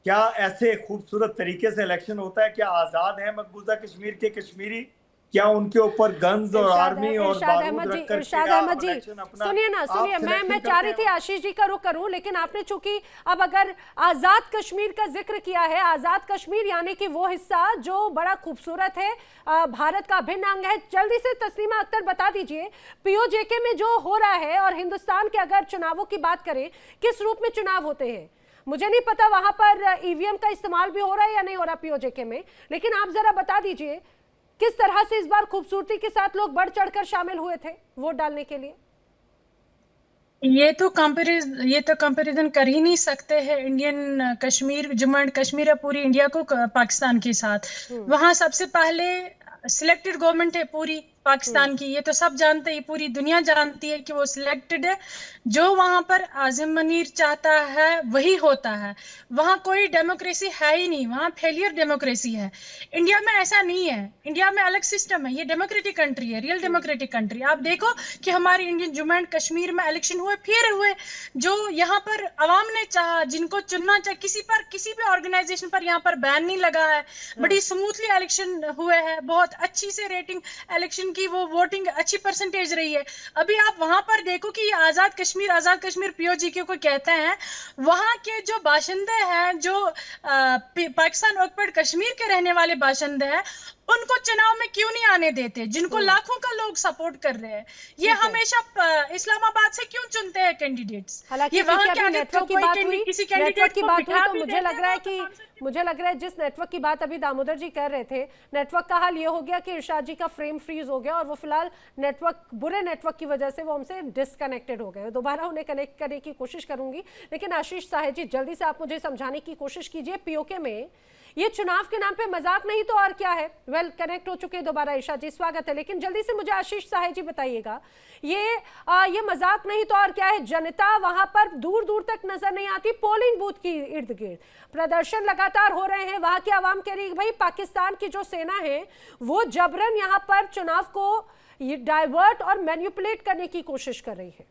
क्या ऐसे खूबसूरत तरीके से इलेक्शन होता है? क्या आजाद है मकबूजा कश्मीर के कश्मीरी? क्या उनके ऊपर गन्स और आर्मी और बारूद रख कर इरशाद क्या अहमद जी, इलेक्शन अपना सुनिए ना, आप सुनिए, मैं सिलेक्शन चाह करते रही हैं थी वहां? आशीष जी का रुख करूं, लेकिन आपने चूंकि अब अगर आजाद कश्मीर का जिक्र किया है, आजाद कश्मीर यानी कि वो हिस्सा जो बड़ा खूबसूरत है, भारत का अभिन्न अंग है, जल्दी से तस्लीमा अख्तर बता दीजिए, पीओजेके में जो हो रहा है और हिंदुस्तान के अगर चुनावों की बात करें, किस रूप में चुनाव होते हैं? मुझे नहीं पता वहां पर ईवीएम का इस्तेमाल भी हो रहा है या नहीं हो रहा पीओजेके में, लेकिन आप जरा बता दीजिए किस तरह से इस बार खूबसूरती के साथ लोग बढ़ चढ़कर शामिल हुए थे वोट डालने के लिए। ये तो कंपैरिजन कर ही नहीं सकते हैं इंडियन कश्मीर, जम्मू एंड कश्मीर है पूरी इंडिया को पाकिस्तान के साथ। हम्म। वहां सबसे पहले सिलेक्टेड गवर्नमेंट है पूरी हम्म। पाकिस्तान की, ये तो सब जानते हैं, पूरी दुनिया जानती है कि वो सिलेक्टेड है। जो वहां पर आजम मनीर चाहता है वही होता है। वहां कोई डेमोक्रेसी है ही नहीं, वहां फेलियर डेमोक्रेसी है। इंडिया में ऐसा नहीं है, इंडिया में अलग सिस्टम है, ये डेमोक्रेटिक कंट्री है, रियल डेमोक्रेटिक कंट्री। आप देखो कि हमारे इंडियन जम्मू एंड कश्मीर में इलेक्शन हुए, फिर हुए, जो यहाँ पर अवाम ने चाहा, जिनको चुनना चाहे, किसी भी ऑर्गेनाइजेशन पर यहाँ पर बैन नहीं लगा है। हाँ। बड़ी स्मूथली इलेक्शन हुए हैं, बहुत अच्छी से रेटिंग इलेक्शन की, वो वोटिंग अच्छी परसेंटेज रही है। अभी आप वहां पर देखो कि आजाद कश्मीर पीओजीके को कहते हैं, वहां के जो बाशिंदे हैं, जो पाकिस्तान ऑक्युपाइड कश्मीर के रहने वाले बाशिंदे हैं, उनको चुनाव में क्यों नहीं आने देते, जिनको लाखों का लोग सपोर्ट कर रहे हैं? ये ठीक है। हमेशा इस्लामाबाद से क्यों चुनते हैं कैंडिडेट्स? हालांकि ये वहां क्योंकि के अभी आगे नेटवर्क की कोई बात हुई, किसी नेटवर्क कैंडिडेट की को बात हुई बिठा तो भी मुझे देते लग हैं रहा वो है तो कि कम से मुझे लग रहा है जिस नेटवर्क की बात अभी दामोदर जी कर रहे थे, नेटवर्क का हाल ये हो गया कि इरशाद जी का फ्रेम फ्रीज हो गया और वो फिलहाल नेटवर्क, बुरे नेटवर्क की वजह से वो हमसे डिस्कनेक्टेड हो गए। दोबारा उन्हें कनेक्ट करने की कोशिश करूंगी, लेकिन आशीष साहे जी जल्दी से आप मुझे समझाने की कोशिश कीजिए, पीओके में ये चुनाव के नाम पे मजाक नहीं तो और क्या है? वेल, कनेक्ट हो चुके हैं दोबारा इरशाद जी, स्वागत है, लेकिन जल्दी से मुझे आशीष साहे जी बताइएगा, ये मजाक नहीं तो और क्या है? जनता वहां पर दूर दूर तक नजर नहीं आती, पोलिंग बूथ की इर्द गिर्द प्रदर्शन लगातार हो रहे हैं, वहां की आवाम कह रही है भाई पाकिस्तान की जो सेना है वो जबरन यहाँ पर चुनाव को ये डाइवर्ट और मैनिपुलेट करने की कोशिश कर रही है।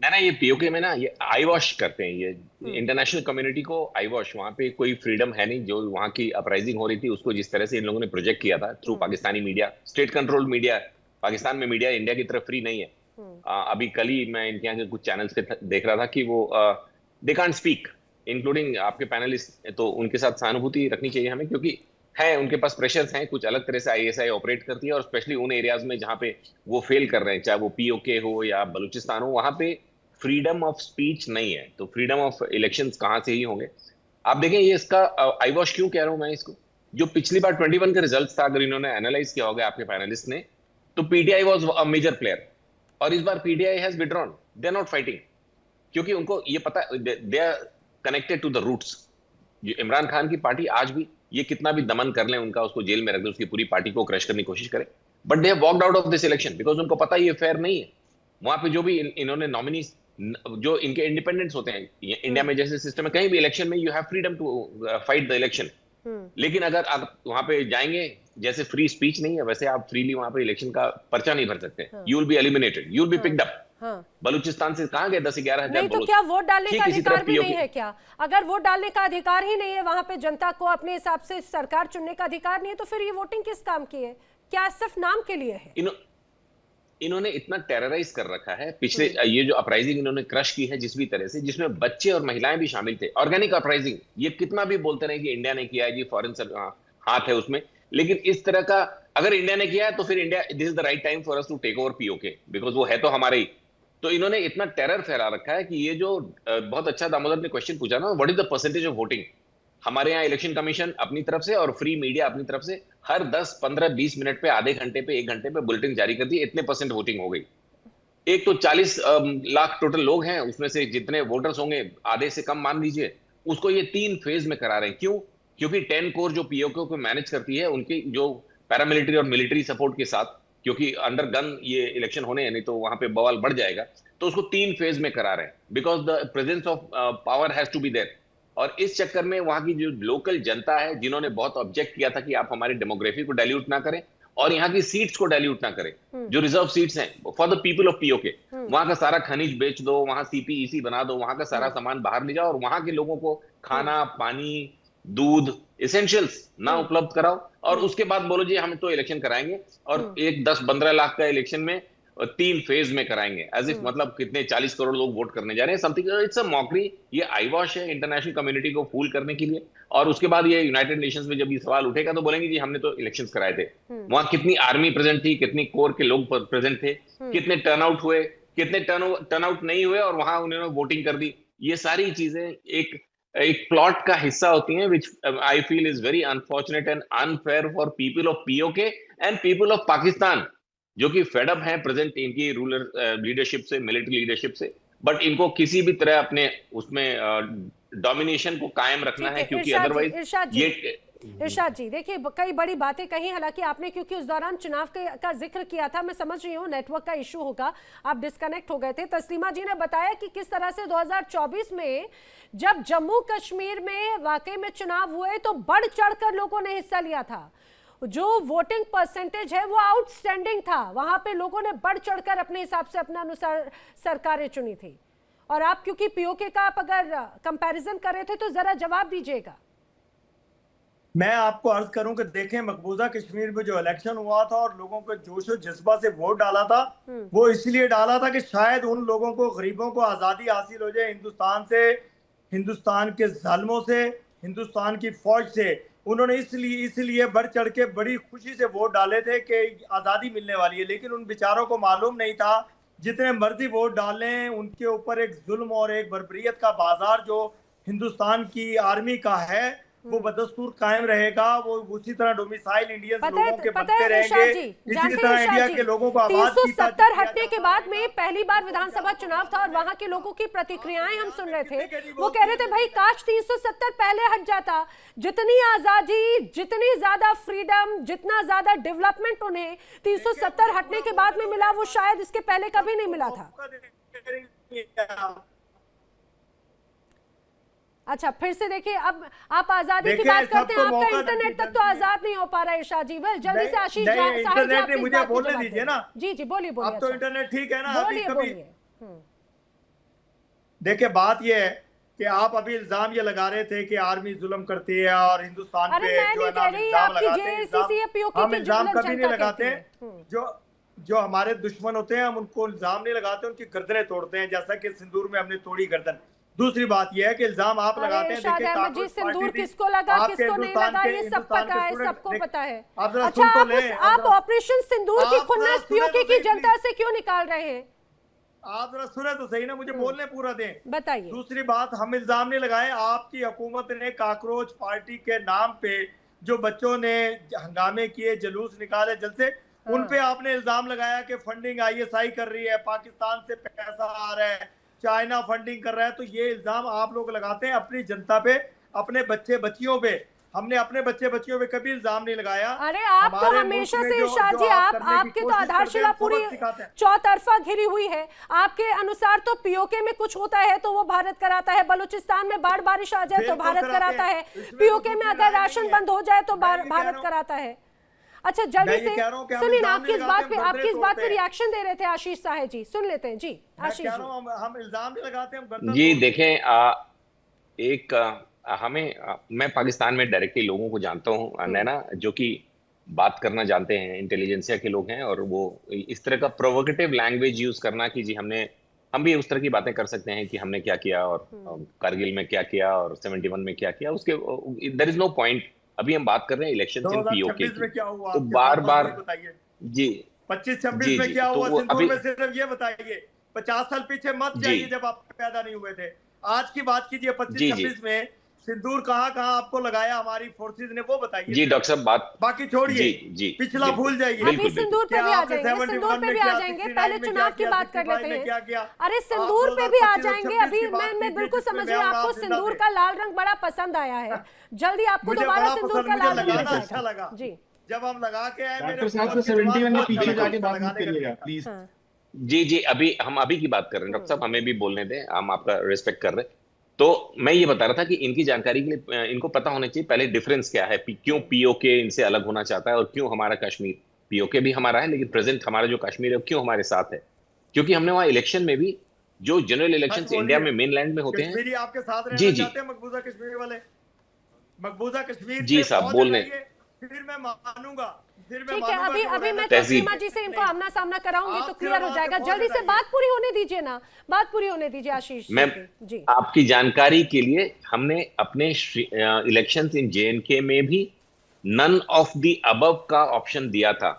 ना ये पीओके में ना ये आई वॉश करते हैं, ये इंटरनेशनल कम्युनिटी को आई वॉश। वहां पे कोई फ्रीडम है नहीं। जो वहां की अपराइजिंग हो रही थी उसको जिस तरह से इन लोगों ने प्रोजेक्ट किया था through Pakistani media, state control media, Pakistan में मीडिया इंडिया की तरफ फ्री नहीं है। अभी कल ही मैं इनके यहाँ के कुछ चैनल्स पे देख रहा था कि वो दे कांट स्पीक, इंक्लूडिंग आपके पैनलिस्ट। तो उनके साथ सहानुभूति रखनी चाहिए हमें, क्योंकि है उनके पास प्रेशर्स हैं, कुछ अलग तरह से आईएसआई ऑपरेट करती है, और स्पेशली उन एरियाज में जहां पे वो फेल कर रहे हैं, चाहे वो पीओके हो या बलूचिस्तान हो, वहां पे फ्रीडम ऑफ स्पीच नहीं है। तो फ्रीडम ऑफ इलेक्शंस कहां से ही होंगे? आप देखें, ये इसका आई वॉश क्यों कह रहा हूं मैं इसको। जो पिछली बार 21 के रिजल्ट था, अगर इन्होंने एनालाइज किया होगा आपके पैनलिस्ट ने, तो PTI was a major player, और इस बार PTI has withdrawn, they are not fighting, क्योंकि उनको ये पता, they are connected to the roots. Imran Khan की पार्टी आज भी, ये कितना भी दमन कर लें उनका, उसको जेल में रख दे, उसकी पूरी पार्टी को क्रश करने की कोशिश करें, but they have walked out of this election because उनको पता ये फेयर नहीं है। वहां पे जो भी इन्होंने नॉमिनी, जो इनके इंडिपेंडेंट्स होते हैं, इंडिया में जैसे सिस्टम है, कहीं भी इलेक्शन में you have freedom to fight the election. लेकिन अगर आप वहां पे जाएंगे, जैसे फ्री स्पीच नहीं है वैसे आप फ्रीली वहां पे इलेक्शन का पर्चा नहीं भर सकते। You will be eliminated, you will be picked up. हाँ। बलूचिस्तान से कहां गए 10-11 हजार नहीं तो बलूच? क्या वोट डालने का ठीक इसी अधिकार तरह भी नहीं पीओके। है क्या? अगर वोट डालने का अधिकार ही नहीं है वहां पे, जनता को अपने हिसाब से सरकार चुनने का अधिकार नहीं है, तो फिर ये वोटिंग किस काम की है? क्या सिर्फ नाम के लिए है? इन्होंने इतना टेरराइज कर रखा है पिछले, ये जो अपराइजिंग इन्होंने क्रश की है जिस भी तरह से, जिसमें बच्चे और महिलाएं भी शामिल थे, ऑर्गेनिक अपराइजिंग। ये कितना भी बोलते रहे कि इंडिया ने किया है जी, फॉरेन हाथ है उसमें, लेकिन इस तरह का अगर इंडिया ने किया है तो फिर India, this is the right time for us to take over POK, because वो है तो हमारे ही। तो इन्होंने इतना टेरर फैला रखा है कि ये जो बहुत अच्छा दामोदर ने क्वेश्चन पूछा ना, what is the percentage of voting, हमारे यहाँ इलेक्शन कमीशन अपनी तरफ से और फ्री मीडिया अपनी तरफ से हर 10, 15, 20 मिनट पे, आधे घंटे पे, 1 घंटे पे बुलेटिन जारी कर दी, इतने परसेंट वोटिंग हो गई। एक तो 40 लाख टोटल लोग हैं, उसमें से जितने वोटर्स होंगे आधे से कम मान लीजिए, उसको ये 3 फेज में करा रहे हैं। क्यों? क्योंकि 10 कोर जो पीओके को मैनेज करती है, उनकी जो पैरामिलिट्री और मिलिट्री सपोर्ट के साथ, क्योंकि अंडर गन ये इलेक्शन होने हैं, नहीं तो वहां पे बवाल बढ़ जाएगा, तो उसको 3 फेज में करा रहे हैं, because the presence of power has to be there. और इस चक्कर में वहां की जो लोकल जनता है, जिन्होंने बहुत ऑब्जेक्ट किया था कि आप हमारी डेमोग्राफी को डाइल्यूट ना करें, और यहाँ की सीट्स को डाइल्यूट ना करे। जो रिजर्व सीट्स हैं for the people of PoK, वहां का सारा खनिज बेच दो, वहां सीपीईसी बना दो, वहां का सारा सामान बाहर ले जाओ और वहां के लोगों को खाना, पानी, दूध, एसेंशियल्स ना उपलब्ध कराओ और उसके बाद बोलो जी हम तो इलेक्शन कराएंगे और एक 10-15 लाख का इलेक्शन में 3 फेज में कराएंगे, एज इफ मतलब कितने 40 करोड़ लोग वोट करने जा रहे हैं, समथिंग। It's a mockery. ये आई वॉश है इंटरनेशनल कम्युनिटी को फूल करने के लिए। और उसके बाद ये यूनाइटेड नेशंस में जब ये सवाल उठेगा तो बोलेंगे जी हमने तो इलेक्शंस कराए थे, वहां कितनी आर्मी प्रेजेंट थी, कितनी कोर के लोग प्रेजेंट थे, कितने टर्नआउट हुए, कितने टर्नआउट नहीं हुए और वहां उन्होंने वोटिंग कर दी। ये सारी चीजें एक प्लॉट का हिस्सा होती हैं, which I feel is very unfortunate and unfair for people of POK and people of Pakistan, जो कि फेडअप है प्रेजेंट इनकी रूलर लीडरशिप से, मिलिट्री लीडरशिप से। बट इनको किसी भी तरह अपने उसमें डोमिनेशन को कायम रखना है, क्योंकि अदरवाइज ये इरशाद जी देखिए कई बड़ी बातें कही, हालांकि आपने क्योंकि उस दौरान चुनाव का जिक्र किया था, मैं समझ रही हूँ नेटवर्क का इशू होगा, आप डिस्कनेक्ट हो गए थे। तस्लीमा जी ने बताया कि किस तरह से 2024 में जब जम्मू कश्मीर में वाकई में चुनाव हुए तो बढ़ चढ़कर लोगों ने हिस्सा लिया था, जो वोटिंग परसेंटेज है वो आउटस्टैंडिंग था, वहां पे लोगों ने बढ़ चढ़कर अपने हिसाब से अपने अनुसार सरकारें चुनी थी। और आप क्योंकि पीओके का आप अगर कंपैरिजन कर रहे थे तो जरा जवाब दीजिएगा। मैं आपको अर्ज करूं कि देखें मकबूजा कश्मीर में जो इलेक्शन हुआ था और लोगों को जोश और जज्बा से वोट डाला था, वो इसलिए डाला था कि शायद उन लोगों को, गरीबों को आज़ादी हासिल हो जाए हिंदुस्तान से, हिंदुस्तान के जालिमों से, हिंदुस्तान की फौज से। उन्होंने इसलिए बढ़ चढ़ के बड़ी खुशी से वोट डाले थे कि आज़ादी मिलने वाली है। लेकिन उन बेचारों को मालूम नहीं था जितने मर्जी वोट डालें उनके ऊपर एक जुल्म और एक बर्बरियत का बाजार जो हिंदुस्तान की आर्मी का है वो बदस्तूर कायम रहेगा। वो उसी तरह डोमिसाइल इंडियंस लोगों के बनते रहेंगे, इसी तरह इंडिया के लोगों को आबाद 370 हटने के बाद में पहली बार विधानसभा चुनाव था और वहां के लोगों की प्रतिक्रियाएं हम सुन रहे थे। वो कह रहे थे भाई काश 370 पहले हट जाता, जितनी आजादी, जितनी ज्यादा फ्रीडम, जितना ज्यादा डेवलपमेंट उन्हें 370 हटने के बाद में मिला वो शायद इसके पहले कभी नहीं मिला था। अच्छा फिर से देखिए, अब आप आजादी की बात करते हैं, आपका इंटरनेट तक तो आजाद नहीं हो पा रहा है इरशाद जी। वेल जल्दी से आशीष इंटरनेट ने मुझे बोलने दीजिए ना। जी जी बोलिए बोलिए। अब तो इंटरनेट ठीक है ना? बोलिए। देखिए बात ये है कि आप अभी इल्जाम ये लगा रहे थे कि आर्मी जुल्म करती है और हिंदुस्तान पे जो है ना इल्जाम लगाते हैं। हम इल्जाम कभी नहीं लगाते। जो हमारे दुश्मन होते हैं हम उनको इल्जाम नहीं लगाते, उनकी गर्दनें तोड़ते हैं, जैसा कि सिंदूर में हमने तोड़ी गर्दन। दूसरी बात यह है कि इल्जाम आप लगाते हैं, देखिए सिंदूर किसको लगा किसको नहीं लगा ये सब पता है, सबको पता है। अच्छा आप ऑपरेशन सिंदूर की खुन्नस पीओके की जनता से क्यों निकाल रहे हैं? आप जरा सुने तो सही ना, मुझे बोलने पूरा दें। बताइए। दूसरी बात, हम इल्जाम नहीं लगाए, आपकी हुकूमत ने कॉकरोच पार्टी के नाम पे जो बच्चों ने हंगामे किए, जुलूस निकाले, जलसे, उन पे आपने इल्जाम लगाया कि फंडिंग ISI कर रही है, पाकिस्तान से पैसा आ रहा है, चाइना फंडिंग कर रहा है। तो ये इल्जाम आप लोग लगाते हैं अपनी जनता पे, अपने बच्चे बच्चियों पे। हमने अपने बच्चे बच्चियों पे कभी इल्जाम नहीं लगाया। अरे आप तो हमेशा से इरशाद जी आपके तो आधारशिला पूरी चौतरफा घिरी हुई है। आपके अनुसार तो पीओके में कुछ होता है तो वो भारत कराता है, बलूचिस्तान में बाढ़ बारिश आ जाए तो भारत कराता है, पीओके में अगर राशन बंद हो जाए तो भारत कराता है। अच्छा जल्दी से सुनिए, आपकी इस बात पे रिएक्शन दे रहे थे आशीष साहे जी, सुन लेते हैं जी। आशीष जी, हम इल्जाम नहीं लगाते, हम जी देखें, मैं पाकिस्तान में डायरेक्टली लोगों को जानता हूँ नैना, जो कि बात करना जानते हैं, इंटेलिजेंसिया के लोग हैं, और वो इस तरह का प्रोवोकेटिव लैंग्वेज यूज करना कि जी हम भी उस तरह की बातें कर सकते हैं कि हमने क्या किया और कारगिल में क्या किया और 71 में क्या किया, उसके देयर इज नो पॉइंट। अभी हम बात कर रहे हैं इलेक्शन इन पीओके की, तो बार जी 25-26 में क्या हुआ सिंदूर में, सिर्फ ये बताइए। 50 साल पीछे मत जाइए जब आप पैदा नहीं हुए थे, आज की बात कीजिए। 25-26 में सिंदूर कहाँ आपको लगाया हमारी फोर्सेज ने, वो बताइए जी। डॉक्टर साहब बात बाकी छोड़िए, पिछला भूल जाइए। अभी सिंदूर पे भी आ जाएंगे, सिंदूर पे भी आ जाएंगे, पहले चुनाव की बात कर लेते हैं। अरे सिंदूर पे भी आ जाएंगे, अभी मैं बिल्कुल समझ रही हूँ आपको सिंदूर का लाल रंग बड़ा पसंद आया है, जल्दी आपको दोबारा सिंदूर का लाल रंग अच्छा लगा जी। जब हम लगा के आए डॉक्टर साहब तो 71 में पीछे जाके बात मत करिएगा प्लीज। जी हम अभी की बात कर रहे हैं डॉक्टर साहब, हमें भी बोलने दें, हम आपका रिस्पेक्ट कर रहे हैं। तो मैं ये बता रहा था कि इनकी जानकारी के लिए इनको पता होना चाहिए पहले डिफरेंस क्या है, क्यों पीओके इनसे अलग होना चाहता है और क्यों हमारा कश्मीर पीओके भी हमारा है, लेकिन प्रेजेंट हमारा जो कश्मीर है क्यों हमारे साथ है? क्योंकि हमने वहां इलेक्शन में भी, जो जनरल इलेक्शन इंडिया में मेनलैंड में होते हैं। कश्मीरी आपके साथ जी रहना जी चाहते हैं मकबूजा कश्मीर वाले? मकबूजा कश्मीर जी से साहब, फौज बोलने हटाइए, फिर मैं मानूंगा। फिर मैं ठीक है, मानूंगा अभी कि वो अभी मैं रहना तहजीब। तस्लीमा जी से इनको नहीं। आमना सामना कराऊंगी तो आप क्लियर हो फिर जाएगा। वहां से जल्दी फौज से हटाइए। बात पूरी होने दीजिए ना, बात पूरी होने दीजिए आशीष मैं जी। आपकी जानकारी के लिए, हमने अपने इलेक्शंस इन जेएनके में भी नन ऑफ द अबव का ऑप्शन दिया था,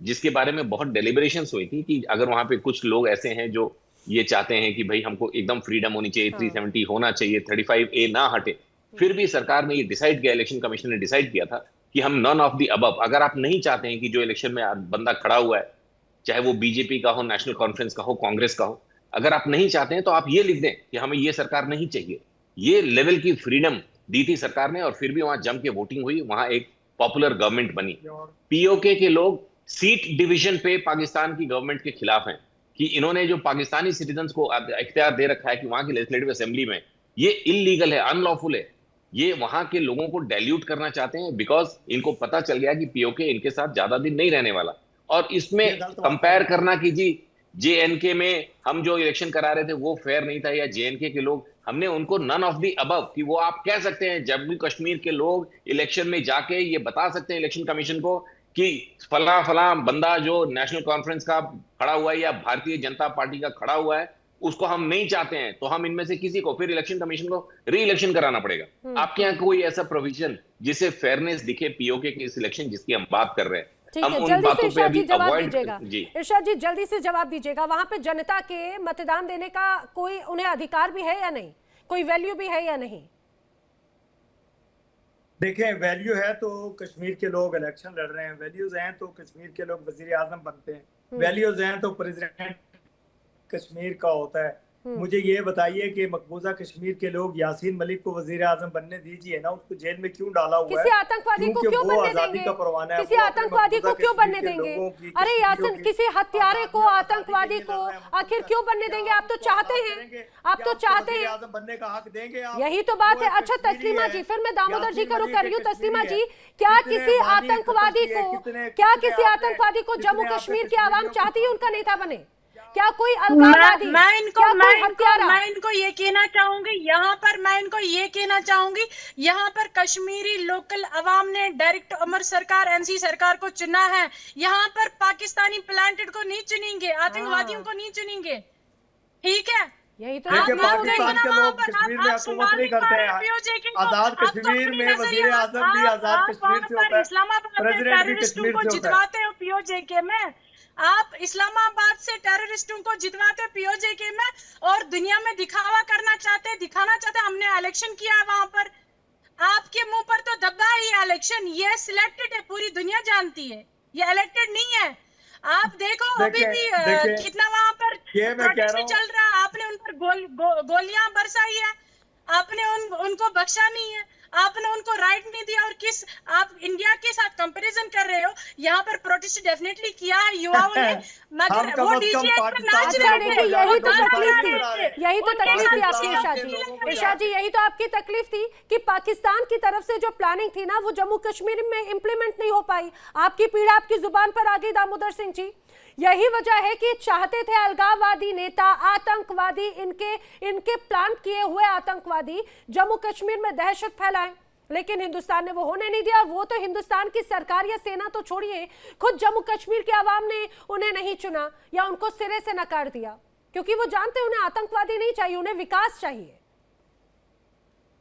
जिसके बारे में बहुत डेलिब्रेशंस हुई थी कि अगर वहां पे कुछ लोग ऐसे हैं जो ये चाहते हैं कि भाई हमको एकदम फ्रीडम होनी चाहिए, 370 होना चाहिए, 35A ना हटे, फिर भी सरकार ने ये डिसाइड किया, इलेक्शन कमीशन ने डिसाइड किया था कि हम नन ऑफ द अबव, अगर आप नहीं चाहते हैं कि जो इलेक्शन में बंदा खड़ा हुआ है, चाहे वो बीजेपी का हो, नेशनल कॉन्फ्रेंस का हो, कांग्रेस का हो, अगर आप नहीं चाहते हैं तो आप ये लिख दें कि हमें ये सरकार नहीं चाहिए। ये लेवल की फ्रीडम दी थी सरकार ने, और फिर भी वहां जम के वोटिंग हुई, वहां एक पॉपुलर गवर्नमेंट बनी। पीओके के लोग सीट डिवीजन पे पाकिस्तान की गवर्नमेंट के खिलाफ हैं कि इन्होंने जो पाकिस्तानी सिटीजन्स को इख्तियार दे रखा है कि वहां की लेजिस्लेटिव असेंबली में, ये इलीगल है, अनलॉफुल है। ये वहां के लोगों को डाइल्यूट करना चाहते हैं, बिकॉज इनको पता चल गया कि पीओके इनके साथ ज्यादा दिन नहीं रहने वाला। और इसमें कंपेयर करना कि जी जेएनके में हम जो इलेक्शन करा रहे थे वो फेयर नहीं था, या जेएनके के लोग, हमने उनको नन ऑफ दी अबव कि वो आप कह सकते हैं, जम्मू कश्मीर के लोग इलेक्शन में जाके ये बता सकते हैं इलेक्शन कमीशन को कि फला फला बंदा जो नेशनल कॉन्फ्रेंस का खड़ा हुआ है या भारतीय जनता पार्टी का खड़ा हुआ है, उसको हम नहीं चाहते हैं, तो हम इनमें से किसी को फिर इलेक्शन कमीशन को री इलेक्शन कराना पड़ेगा। आपके यहाँ कोई ऐसा प्रोविजन जिससे फेयरनेस दिखे पीओके के इस इलेक्शन जिसकी हम बात कर रहे हैं? ठीक हम है, उन जल्दी से बातों पे इरशाद जी अभी जवाब अवॉइड दीजिएगा। जी इरशाद जी जल्दी से जवाब दीजिएगा, वहां पे जनता के मतदान देने का कोई उन्हें अधिकार भी है या नहीं, कोई वैल्यू भी है या नहीं? देखें, वैल्यू है तो कश्मीर के लोग इलेक्शन लड़ रहे हैं, वैल्यूज हैं तो कश्मीर के लोग वजीर आजम बनते हैं, वैल्यूज हैं तो प्रेसिडेंट कश्मीर का होता है। मुझे ये बताइए कि मकबूजा कश्मीर के लोग यासीन मलिक को वजीर आजम बनने दीजिए ना, उसको जेल में क्यों डाला हुआ है? किसी आतंकवादी को क्यों बनने देंगे? किसी आतंकवादी को क्यों बनने देंगे? अरे यासीन, किसी हत्यारे को, आतंकवादी को आखिर क्यों बनने देंगे? आप तो चाहते हैं, आप तो चाहते हैं, बनने का हक देंगे आप? यही तो बात है। अच्छा तस्लीमा जी, फिर मैं दामोदर जी का रुख कर रही हूँ। तस्लीमा जी, क्या किसी आतंकवादी को जम्मू कश्मीर की आवाम चाहती है उनका नेता बने? क्या कोई अलगाववादी, मैं इनको ये कहना चाहूंगी, यहाँ पर मैं इनको ये कहना चाहूंगी, यहाँ पर कश्मीरी लोकल अवाम ने डायरेक्ट अमर सरकार, एनसी सरकार को चुना है। यहाँ पर पाकिस्तानी प्लांटेड को नहीं चुनेंगे, आतंकवादियों को नहीं चुनेंगे, ठीक है? यही तो पाकिस्तान के लोग कश्मीर में हुकूमत नहीं करते हैं। आजाद कश्मीर में वजीर आजम भी आजाद कश्मीर से होता है, प्रेसिडेंट भी कश्मीर से होता है। जितवाते हो पीओजे में, आप इस्लामाबाद से टेररिस्टों को जितवाते पीओजे में, और दुनिया में दिखावा करना चाहते, दिखाना चाहते हमने इलेक्शन किया वहां पर। आपके मुंह पर तो दबा है ये इलेक्शन, ये सिलेक्टेड है, पूरी दुनिया जानती है, ये इलेक्टेड नहीं है। आप देखो अभी भी कितना वहां पर प्रोटेस्ट चल रहा है, आपने उन पर गोलियां बरसाई है, आपने उनको बख्शा नहीं है, आपने उनको राइट नहीं दिया। और किस आप इंडिया के साथ कंपैरिजन कर रहे हो? यहाँ पर प्रोटेस्ट डेफिनेटली किया है युवाओं ने, मगर वो डीजे पर नाच रहे थे। यही तो तकलीफ थी, यही तो तकलीफ थी आपकी इरशाद जी। इरशाद जी, यही तो आपकी तकलीफ थी कि पाकिस्तान की तरफ से जो प्लानिंग थी ना, वो जम्मू कश्मीर में इंप्लीमेंट नहीं हो पाई। आपकी पीड़ा आपकी जुबान पर आ गई दामोदर सिंह जी। यही वजह है कि चाहते थे अलगाववादी नेता, आतंकवादी, इनके प्लान किए हुए आतंकवादी जम्मू कश्मीर में दहशत फैलाएं, लेकिन हिंदुस्तान ने वो होने नहीं दिया। वो तो हिंदुस्तान की सरकार या सेना तो छोड़िए, खुद जम्मू कश्मीर के आवाम ने उन्हें नहीं चुना या उनको सिरे से नकार दिया, क्योंकि वो जानते उन्हें आतंकवादी नहीं चाहिए, उन्हें विकास चाहिए,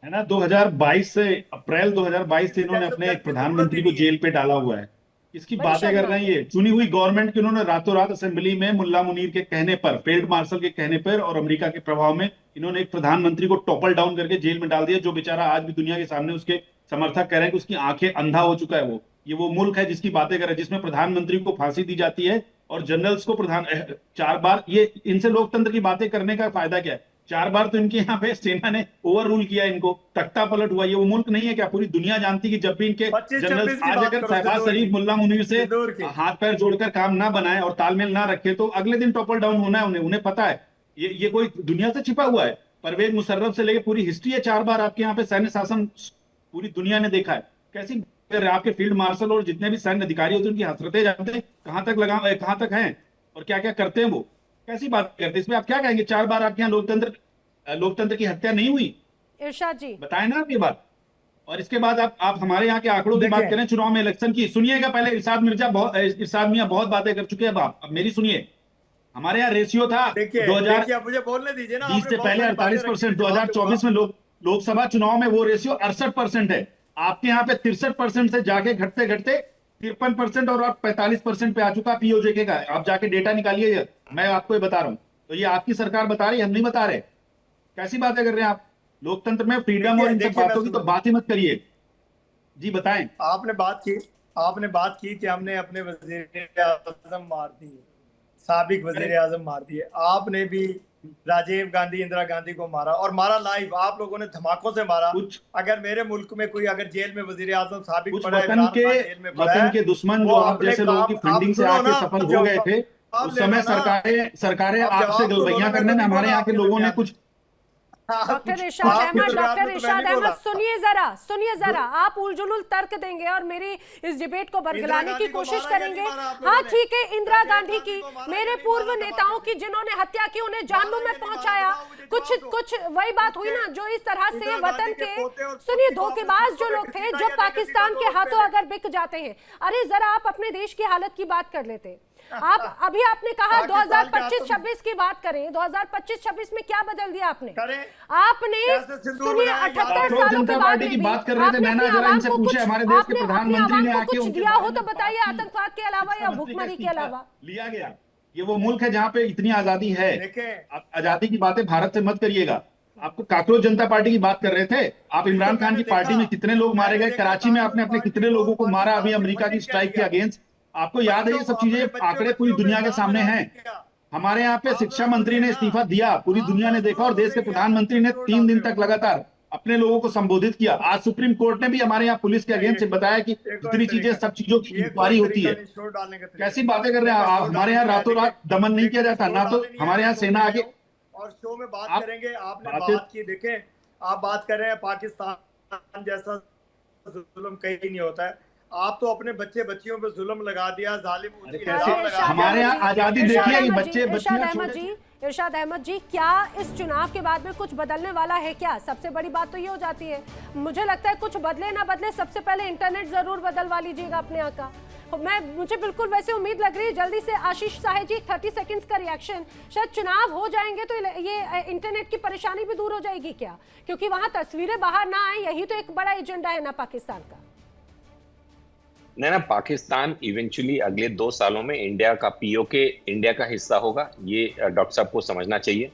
है ना। 2022 से अप्रैल 2022 से इन्होंने अपने एक प्रधानमंत्री को जेल पे डाला हुआ है। इसकी बातें कर रहे हैं ये चुनी हुई गवर्नमेंट की। उन्होंने रातों रात असेंबली में मुल्ला मुनीर के कहने पर, फील्ड मार्शल के कहने पर और अमेरिका के प्रभाव में इन्होंने एक प्रधानमंत्री को टॉपल डाउन करके जेल में डाल दिया, जो बेचारा आज भी दुनिया के सामने उसके समर्थक कह रहे हैं कि उसकी आंखें अंधा हो चुका है। वो मुल्क है जिसकी बातें कर रहे हैं, जिसमें प्रधानमंत्री को फांसी दी जाती है और जनरल्स को 4 बार। ये इनसे लोकतंत्र की बातें करने का फायदा क्या है? 4 बार तो इनके यहाँ पे सेना ने ओवर रूल किया, इनको तख्ता पलट हुआ। ये वो मुल्क नहीं है क्या? पूरी दुनिया जानती कि जब भी इनके जनरल आज अगर शहबाज शरीफ मुल्ला मुनीर से हाथ पैर जोड़कर काम ना बनाए और तालमेल ना रखे तो अगले दिन टॉपल डाउन होना है उन्हें पता है। ये कोई दुनिया से छिपा हुआ है? परवेज मुशर्रफ से लेकर पूरी हिस्ट्री है, 4 बार आपके यहाँ पे सैन्य शासन पूरी दुनिया ने देखा है। कैसी आपके फील्ड मार्शल और जितने भी सैन्य अधिकारी होते हैं उनकी हसरतें जानते हैं कहाँ तक हैं और क्या क्या करते हैं वो, कैसी बात करते हैं? इसमें आप क्या कहेंगे? 4 बार आपके यहाँ लोकतंत्र की हत्या नहीं हुई? इरशाद जी बताए ना आप ये बात। और इसके बाद आप हमारे यहाँ के आंकड़ों की बात करें चुनाव में, इलेक्शन की। सुनिएगा पहले, इरशाद मियां बहुत बातें कर चुके हैं। अब मेरी सुनिए। हमारे यहाँ रेशियो था 2000, मुझे बोलने दीजिए ना। 20 से पहले 48%, 2024 में लोकसभा चुनाव में वो रेशियो 68% है। आपके यहाँ पे 63% से जाके घटते घटते 53% और अब 45% पे आ चुका पीओजे का। आप जाके डेटा निकालिए, मैं आपको ये बता रहा हूँ। तो ये आपकी सरकार बता रही है, हम नहीं बता रहे। कैसी बातें कर रहे हैं आप? लोकतंत्र में फ्रीडम और इन सब बातों की तो बात ही मत करिए। जी बताएं। आपने बात की कि हमने अपने वजीर आजम मार दिए, साबिक वजीर आजम मार दिए। आपने भी राजीव गांधी, इंदिरा गांधी को मारा, और मारा लाइव। आप लोगों ने धमाकों से मारा। अगर मेरे मुल्क में कोई अगर जेल में वजीर आजम साबिक पड़ा है, वतन के दुश्मन जो आप जैसे लोगों की फंडिंग से आके सफल हो गए थे, उस समय सरकारें आपसे गलबैया करने में हमारे यहाँ के लोगों ने कुछ। डॉक्टर इरशाद अहमद सुनिए जरा आप उलझुल तर्क देंगे और मेरी इस डिबेट को बरगलाने की कोशिश करेंगे। हाँ ठीक है, इंदिरा गांधी की, मेरे पूर्व नेताओं की जिन्होंने हत्या की, उन्हें जहन्नुम में पहुंचाया, कुछ वही बात हुई ना, जो इस तरह से वतन के, सुनिए, धोखेबाज जो लोग थे, जो पाकिस्तान के हाथों अगर बिक जाते हैं। अरे जरा आप अपने देश की हालत की बात कर लेते। आपने कहा 2025-26 की बात करें, 2025-26 में क्या बदल दिया आपने? सुनिए, 78 सालों के बाद की बात कर रहे थे। मैंने जरा इनसे पूछे, हमारे देश के प्रधानमंत्री ने आके कुछ दिया हो तो बताइए, आतंकवाद के अलावा या भूखमरी के अलावा। लिया गया। ये वो मुल्क है जहाँ पे इतनी आजादी है। आजादी की बातें भारत से मत करिएगा। आपको काकरोच जनता पार्टी की बात कर रहे थे। आप इमरान खान की पार्टी में कितने लोग मारे गए, कराची में आपने अपने कितने लोगों को मारा अभी अमेरिका की स्ट्राइक के अगेंस्ट? आपको याद है? ये सब चीजें, आंकड़े पूरी दुनिया के सामने हैं। हमारे यहाँ पे शिक्षा मंत्री ने इस्तीफा दिया, पूरी दुनिया ने देखा, और देश के प्रधानमंत्री ने 3 दिन तक लगातार अपने लोगों को संबोधित किया। आज सुप्रीम कोर्ट ने भी हमारे यहाँ पुलिस के अगेंस्ट से बताया कि जितनी चीजें, सब चीजों की इंक्वायरी होती है। कैसी बातें कर रहे हैं आप? हमारे यहाँ रातों रात दमन नहीं किया जाता ना, तो हमारे यहाँ सेना आगे। और शो में बात करेंगे। आपने बात की, देखें, आप बात कर रहे हैं पाकिस्तान जैसा जुल्म कहीं नहीं होता है। आप तो अपने बच्चे बच्चियों पे जुल्म लगा दिया, जालिम। हमारे यहाँ आजादी देखिए, इरशाद अहमद जी, क्या इस चुनाव के बाद में कुछ बदलने वाला है क्या? सबसे बड़ी बात तो ये हो जाती है। मुझे लगता है कुछ बदले ना बदले, सबसे पहले इंटरनेट जरूर बदलवा लीजिएगा अपने यहाँ का। मुझे बिल्कुल वैसे उम्मीद लग रही है जल्दी से। आशीष साहे जी, 30 सेकंड्स का रिएक्शन। शायद चुनाव हो जाएंगे तो ये इंटरनेट की परेशानी भी दूर हो जाएगी क्या? क्योंकि वहां तस्वीरें बाहर ना आए, यही तो एक बड़ा एजेंडा है ना पाकिस्तान का। नहीं ना, पाकिस्तान इवेंचुअली अगले 2 सालों में इंडिया का पीओके इंडिया का हिस्सा होगा। ये डॉक्टर साहब को समझना चाहिए।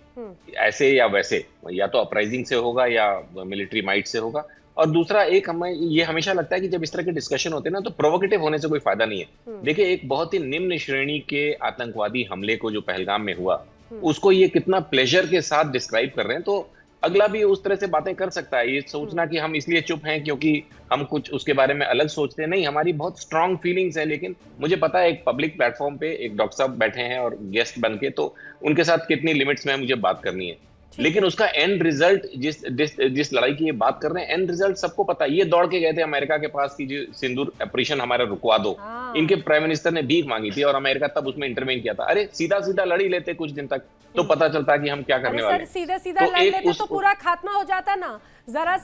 ऐसे या वैसे, या तो अपराइजिंग से होगा या मिलिट्री माइट से होगा। और दूसरा, एक हमें ये हमेशा लगता है कि जब इस तरह के डिस्कशन होते हैं ना, तो प्रोवोकेटिव होने से कोई फायदा नहीं है। देखिए, एक बहुत ही निम्न श्रेणी के आतंकवादी हमले को जो पहलगाम में हुआ, उसको ये कितना प्लेजर के साथ डिस्क्राइब कर रहे हैं। तो अगला भी उस तरह से बातें कर सकता है। ये सोचना कि हम इसलिए चुप हैं क्योंकि हम कुछ उसके बारे में अलग सोचते हैं, नहीं, हमारी बहुत स्ट्रांग फीलिंग्स है। लेकिन मुझे पता है, एक पब्लिक प्लेटफॉर्म पे एक डॉक्टर साहब बैठे हैं और गेस्ट बन के, तो उनके साथ कितनी लिमिट्स में मुझे बात करनी है। लेकिन उसका एंड रिजल्ट, जिस लड़ाई की ये बात कर रहे हैं, एंड रिजल्ट सबको पता है। ये दौड़ के गए थे अमेरिका के पास कि जो सिंदूर ऑपरेशन हमारा रुकवा दो। इनके प्राइम मिनिस्टर ने भीख मांगी थी और अमेरिका तब उसमें इंटरवेन किया था। अरे सीधा सीधा लड़ी लेते कुछ दिन तक, तो पता चलता कि हम क्या करने वाले हैं। सीधा सीधा लड़ लेते तो पूरा खात्मा हो जाता ना। जरा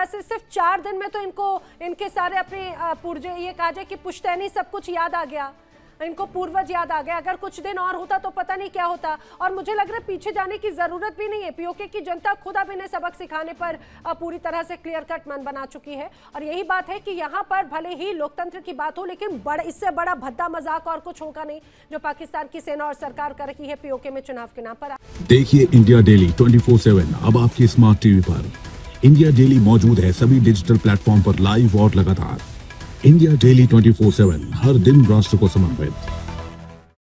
से सिर्फ 4 दिन में तो इनके सारे अपने पुर्जे, ये कहा जाए कि पुश्तैनी सब कुछ याद आ गया, इनको पूर्वज याद आ गया। अगर कुछ दिन और होता तो पता नहीं क्या होता। और मुझे लग रहा है पीछे जाने की जरूरत भी नहीं है। पीओके की जनता खुद अब इन्हें सबक सिखाने पर पूरी तरह से क्लियर कट मन बना चुकी है। और यही बात है कि यहाँ पर भले ही लोकतंत्र की बात हो, लेकिन इससे बड़ा भद्दा मजाक और कुछ होगा नहीं जो पाकिस्तान की सेना और सरकार कर रही है पीओके में चुनाव के नाम पर। देखिए इंडिया डेली 24/7 अब आपकी स्मार्ट टीवी पर। इंडिया डेली मौजूद है सभी डिजिटल प्लेटफॉर्म पर लाइव और लगातार। इंडिया डेली 24/7 हर दिन राष्ट्र को समर्पित।